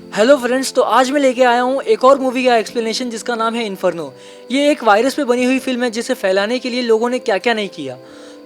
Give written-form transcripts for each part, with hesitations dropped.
Hello friends, तो आज मैं लेके आया हूँ एक और मूवी का एक्सप्लेनेशन जिसका नाम है इन्फर्नो। ये एक वायरस पे बनी हुई फिल्म है जिसे फैलाने के लिए लोगों ने क्या क्या नहीं किया।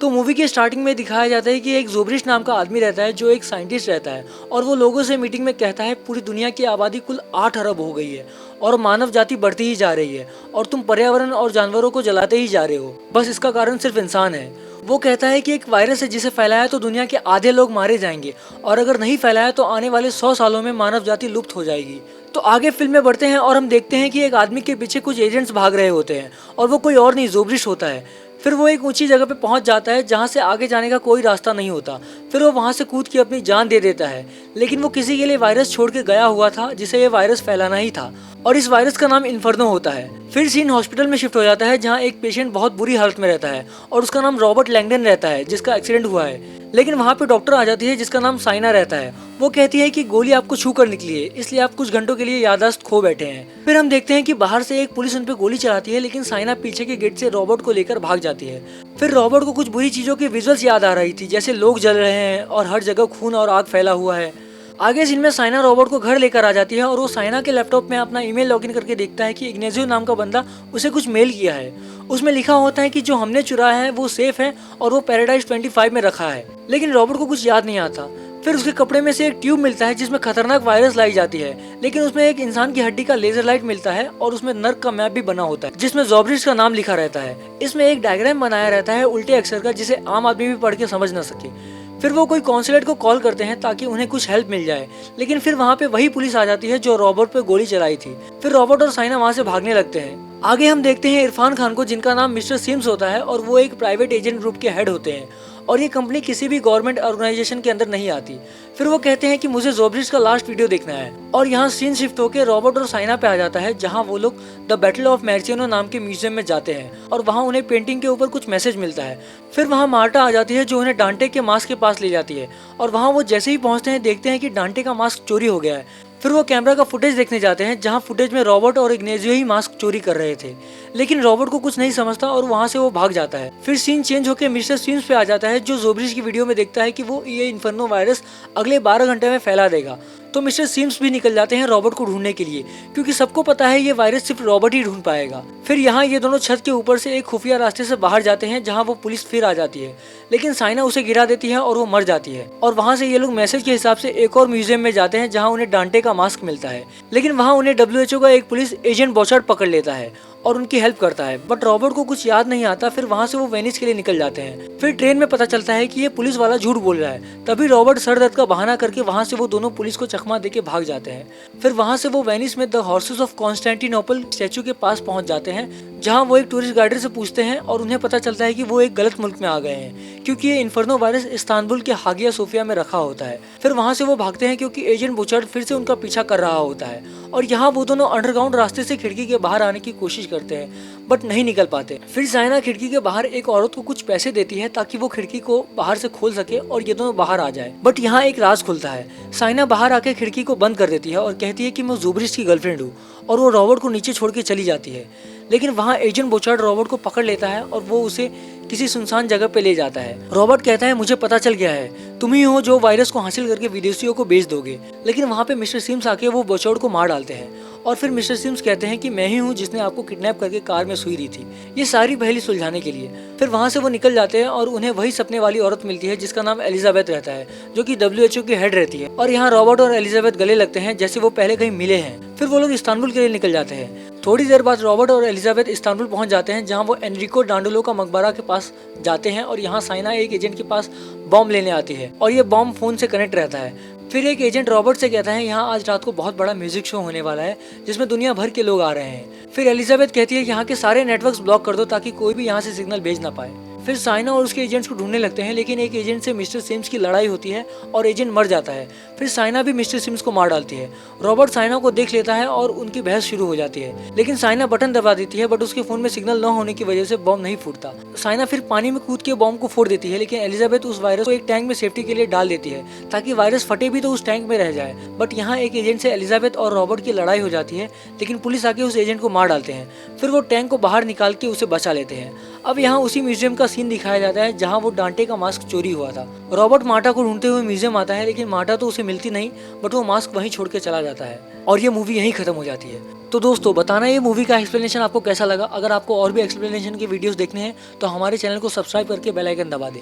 तो मूवी के स्टार्टिंग में दिखाया जाता है कि एक जोब्रिश नाम का आदमी रहता है जो एक साइंटिस्ट रहता है और वो लोगों से मीटिंग में कहता है पूरी दुनिया की आबादी कुल 8 अरब हो गई है और मानव जाति बढ़ती ही जा रही है और तुम पर्यावरण और जानवरों को जलाते ही जा रहे हो। बस इसका कारण सिर्फ इंसान है। वो कहता है कि एक वायरस है जिसे फैलाया तो दुनिया के आधे लोग मारे जाएंगे और अगर नहीं फैलाया तो आने वाले 100 सालों में मानव जाति लुप्त हो जाएगी। तो आगे फिल्म में बढ़ते हैं और हम देखते हैं कि एक आदमी के पीछे कुछ एजेंट्स भाग रहे होते हैं और वो कोई और नहीं जोब्रिश होता है। फिर वो एक ऊंची जगह पे पहुंच जाता है जहां से आगे जाने का कोई रास्ता नहीं होता। फिर वो वहां से कूद के अपनी जान दे देता है, लेकिन वो किसी के लिए वायरस छोड़ के गया हुआ था जिसे ये वायरस फैलाना ही था और इस वायरस का नाम इन्फर्नो होता है। फिर सीन हॉस्पिटल में शिफ्ट हो जाता है जहाँ एक पेशेंट बहुत बुरी हालत में रहता है और उसका नाम रॉबर्ट लैंगडन रहता है जिसका एक्सीडेंट हुआ है। लेकिन वहाँ पे डॉक्टर आ जाती है जिसका नाम साइना रहता है। वो कहती है कि गोली आपको छू कर निकली है, इसलिए आप कुछ घंटों के लिए याददाश्त खो बैठे हैं। फिर हम देखते हैं कि बाहर से एक पुलिस उन पे गोली चलाती है, लेकिन साइना पीछे के गेट से रॉबर्ट को लेकर भाग जाती है। फिर रॉबर्ट को कुछ बुरी चीजों की विजुअल्स याद आ रही थी, जैसे लोग जल रहे हैं और हर जगह खून और आग फैला हुआ है। आगे सीन में साइना रॉबर्ट को घर लेकर आ जाती है और वो साइना के लैपटॉप में अपना ईमेल लॉगिन करके देखता है कि इग्नेजियो नाम का बंदा उसे कुछ मेल किया है। उसमें लिखा होता है कि जो हमने चुराया है वो सेफ है और वो पैराडाइज 25 में रखा है। लेकिन रॉबर्ट को कुछ याद नहीं आता। फिर उसके कपड़े में से एक ट्यूब मिलता है जिसमें खतरनाक वायरस लाई जाती है, लेकिन उसमें एक इंसान की हड्डी का लेजर लाइट मिलता है और उसमें नर्क का मैप भी बना होता है जिसमें जोब्रिश का नाम लिखा रहता है। इसमें एक डायग्राम बनाया रहता है उल्टे अक्षर का जिसे आम आदमी भी पढ़ के समझ न सके। फिर वो कोई कॉन्सुलेट को कॉल करते हैं ताकि उन्हें कुछ हेल्प मिल जाए, लेकिन फिर वहाँ पे वही पुलिस आ जाती है जो रॉबर्ट पे गोली चलाई थी। फिर रॉबर्ट और साइना वहाँ से भागने लगते हैं। आगे हम देखते हैं इरफान खान को, जिनका नाम मिस्टर सिम्स होता है और वो एक प्राइवेट एजेंट ग्रुप के हेड होते हैं और ये कंपनी किसी भी गवर्नमेंट ऑर्गेनाइजेशन के अंदर नहीं आती। फिर वो कहते हैं कि मुझे जोब्रिश का लास्ट वीडियो देखना है और यहाँ सीन शिफ्ट होकर रॉबर्ट और साइना पे आ जाता है जहाँ वो लोग द बैटल ऑफ मैर्चिनो नाम के म्यूजियम में जाते हैं और वहाँ उन्हें पेंटिंग के ऊपर कुछ मैसेज मिलता है। फिर वहाँ मार्टा आ जाती है जो उन्हें डांटे के मास्क के पास ले जाती है और वहाँ वो जैसे ही पहुँचते हैं देखते हैं कि डांटे का मास्क चोरी हो गया है। फिर वो कैमरा का फुटेज देखने जाते हैं जहां फुटेज में रॉबर्ट और इग्नेजियो ही मास्क चोरी कर रहे थे, लेकिन रॉबर्ट को कुछ नहीं समझता और वहां से वो भाग जाता है। फिर सीन चेंज होकर मिस्टर सिम्स पे आ जाता है जो जोब्रिश की वीडियो में देखता है कि वो ये इन्फर्नो वायरस अगले 12 घंटे में फैला देगा। तो मिस्टर सिम्स भी निकल जाते हैं रॉबर्ट को ढूंढने के लिए, क्योंकि सबको पता है ये वायरस सिर्फ रॉबर्ट ही ढूंढ पाएगा। फिर यहाँ ये दोनों छत के ऊपर से एक खुफिया रास्ते से बाहर जाते हैं जहाँ वो पुलिस फिर आ जाती है, लेकिन साइना उसे गिरा देती है और वो मर जाती है। और वहाँ से ये लोग मैसेज के हिसाब से एक और म्यूजियम में जाते हैं जहाँ उन्हें डांटे का मास्क मिलता है, लेकिन वहाँ उन्हें WHO का एक पुलिस एजेंट बॉचर्ड पकड़ लेता है और उनकी हेल्प करता है, बट रॉबर्ट को कुछ याद नहीं आता। फिर वहाँ से वो वेनिस के लिए निकल जाते हैं। फिर ट्रेन में पता चलता है कि ये पुलिस वाला झूठ बोल रहा है, तभी रॉबर्ट सर दर्द का बहाना करके वहाँ से वो दोनों पुलिस को चकमा देके भाग जाते हैं। फिर वहाँ से वो वेनिस में the horses of Constantinople statue के पास पहुँच जाते हैं जहाँ वो एक टूरिस्ट गाइड से पूछते हैं और उन्हें पता चलता है कि वो एक गलत मुल्क में आ गए हैं क्योंकि ये इन्फर्नो वायरस इस्तांबुल के हागिया सोफिया में रखा होता है। फिर वहाँ से वो भागते हैं क्योंकि एजेंट बुचर्ड फिर से उनका पीछा कर रहा होता है और यहाँ वो दोनों अंडरग्राउंड रास्ते से खिड़की के बाहर आने की कोशिश करते हैं बट नहीं निकल पाते। फिर साइना खिड़की के बाहर एक औरत को कुछ पैसे देती है ताकि वो खिड़की को बाहर से खोल सके और ये दोनों बाहर आ जाए, बट यहाँ एक राज खुलता है। साइना बाहर आके खिड़की को बंद कर देती है और कहती है कि मैं जोब्रिश की गर्लफ्रेंड हूँ और वो रॉबर्ट को नीचे छोड़ के चली जाती है। लेकिन वहाँ एजेंट बोचार्ड रॉबर्ट को पकड़ लेता है और वो उसे किसी सुनसान जगह पे ले जाता है। रॉबर्ट कहता है मुझे पता चल गया है, तुम ही हो जो वायरस को हासिल करके विदेशियों को बेच दोगे। लेकिन वहाँ पे मिस्टर सिम्स आके वो बोचार्ड को मार डालते हैं और फिर मिस्टर सिम्स कहते हैं कि मैं ही हूँ जिसने आपको किडनैप करके कार में सुई दी थी, ये सारी पहेली सुलझाने के लिए। फिर वहाँ से वो निकल जाते हैं और उन्हें वही सपने वाली औरत मिलती है जिसका नाम एलिजाबेथ रहता है जो कि WHO की हेड रहती है। और यहाँ रॉबर्ट और एलिजाबेथ गले लगते हैं जैसे वो पहले कहीं मिले हैं। फिर वो लोग इस्तांबुल के लिए निकल जाते हैं। थोड़ी देर बाद रॉबर्ट और एलिजाबेथ इस्तांबुल पहुंच जाते हैं जहां वो एनरिको डांडोलो का मकबरा के पास जाते हैं और यहाँ साइना एक एजेंट के पास बॉम्ब लेने आती है और ये बॉम्ब फोन से कनेक्ट रहता है। फिर एक एजेंट रॉबर्ट से कहता है यहाँ आज रात को बहुत बड़ा म्यूजिक शो होने वाला है जिसमें दुनिया भर के लोग आ रहे हैं। फिर एलिजाबेथ कहती है यहाँ के सारे नेटवर्क्स ब्लॉक कर दो ताकि कोई भी यहाँ से सिग्नल भेज ना पाए। फिर साइना और उसके एजेंट्स को ढूंढने लगते हैं, लेकिन एक एजेंट से मिस्टर सिम्स की लड़ाई होती है और एजेंट मर जाता है। फिर साइना भी मिस्टर सिम्स को मार डालती है। रॉबर्ट साइना को देख लेता है और उनकी बहस शुरू हो जाती है, लेकिन साइना बटन दबा देती है बट उसके फोन में सिग्नल न होने की वजह से बॉम्ब नहीं फूटता। साइना फिर पानी में कूद के बॉम्ब को फोड़ देती है, लेकिन एलिजाबेथ उस वायरस को एक टैंक में सेफ्टी के लिए डाल देती है ताकि वायरस फटे भी तो उस टैंक में रह जाए। बट यहाँ एक एजेंट से एलिजाबेथ और रॉबर्ट की लड़ाई हो जाती है, लेकिन पुलिस आके उस एजेंट को मार डालते हैं। फिर वो टैंक को बाहर निकाल के उसे बचा लेते हैं। अब यहाँ उसी म्यूजियम का सीन दिखाया जाता है जहाँ वो डांटे का मास्क चोरी हुआ था। रॉबर्ट मार्टा को ढूंढते हुए म्यूजियम आता है, लेकिन मार्टा तो उसे मिलती नहीं, बट वो मास्क वहीं छोड़ के चला जाता है और ये मूवी यहीं खत्म हो जाती है। तो दोस्तों बताना ये मूवी का एक्सप्लेनेशन आपको कैसा लगा। अगर आपको और भी एक्सप्लेनेशन के वीडियोस देखने हैं तो हमारे चैनल को सब्सक्राइब करके बेल आइकन दबा दें।